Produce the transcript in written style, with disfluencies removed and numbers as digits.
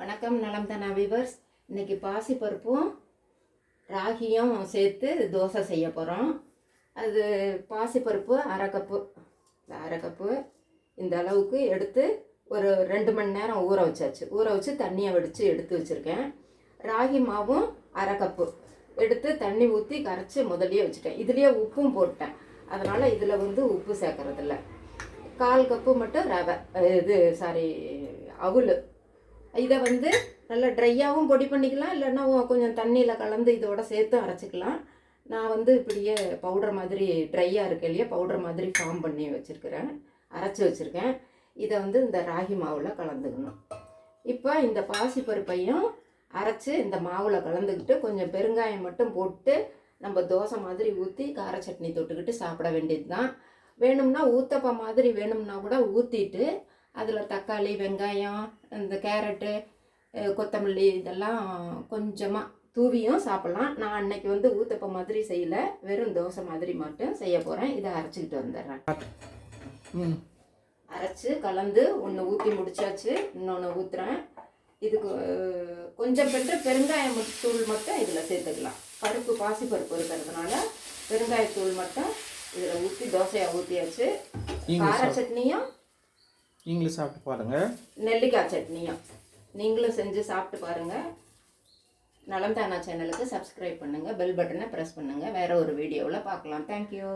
வணக்கம் நலம் தானா வீவர்ஸ். இன்றைக்கி பாசிப்பருப்பும் ராகியும் சேர்த்து தோசை செய்ய போகிறோம். அது பாசிப்பருப்பு அரை கப்பு இந்த அளவுக்கு எடுத்து ஒரு 2 மணி நேரம் ஊற வச்சு தண்ணியை வடித்து எடுத்து வச்சுருக்கேன். ராகி மாவும் அரை கப்பு எடுத்து தண்ணி ஊற்றி கரைச்சி முதலியே வச்சுட்டேன். இதுலேயே உப்பும் போட்டேன், அதனால் இதில் உப்பு சேர்க்கறதில்ல. 1/4 கப்பு மட்டும் ரவை அவுள். இதை நல்லா ட்ரையாகவும் பொடி பண்ணிக்கலாம், இல்லைன்னா கொஞ்சம் தண்ணியில் கலந்து இதோட சேர்த்து அரைச்சிக்கலாம். நான் இப்படியே பவுடர் மாதிரி ட்ரையாக இருக்கு இல்லையா, பவுடர் மாதிரி ஃபார்ம் பண்ணி வச்சுருக்கிறேன், அரைச்சி வச்சுருக்கேன். இதை இந்த ராகி மாவில் கலந்துக்கணும். இப்போ இந்த பாசிப்பருப்பையும் அரைச்சி இந்த மாவில் கலந்துக்கிட்டு கொஞ்சம் பெருங்காயம் மட்டும் போட்டு நம்ம தோசை மாதிரி ஊற்றி கார சட்னி தொட்டுக்கிட்டு சாப்பிட வேண்டியது தான். வேணும்னா ஊத்தப்பம் மாதிரி வேணும்னா கூட ஊற்றிட்டு அதில் தக்காளி, வெங்காயம், இந்த கேரட்டு, கொத்தமல்லி இதெல்லாம் கொஞ்சமாக தூவியும் சாப்பிட்லாம். நான் அன்னைக்கு ஊத்தப்பம் மாதிரி செய்யலை, வெறும் தோசை மாதிரி மட்டும் செய்ய போகிறேன். இதை அரைச்சிக்கிட்டு வந்துடுறேன். அரைச்சி கலந்து ஒன்று ஊற்றி முடிச்சாச்சு, இன்னொன்று ஊற்றுறேன். இதுக்கு கொஞ்சம் பெருங்காயம் தூள் மட்டும் இதில் சேர்த்துக்கலாம். பாசிப்பருப்பு இருக்கிறதுனால பெருங்காயத்தூள் மட்டும் இதில் ஊற்றி தோசையாக ஊற்றியாச்சு. கார சட்னியும் நீங்களும் சாப்பிட்டு பாருங்கள், நெல்லிக்காய் சட்னியும் நீங்களும் செஞ்சு சாப்பிட்டு பாருங்கள். நலம் தானா சேனலுக்கு சப்ஸ்கிரைப் பண்ணுங்கள், பெல் பட்டனை ப்ரெஸ் பண்ணுங்கள். வேறு ஒரு வீடியோவில் பார்க்கலாம். தேங்க்யூ.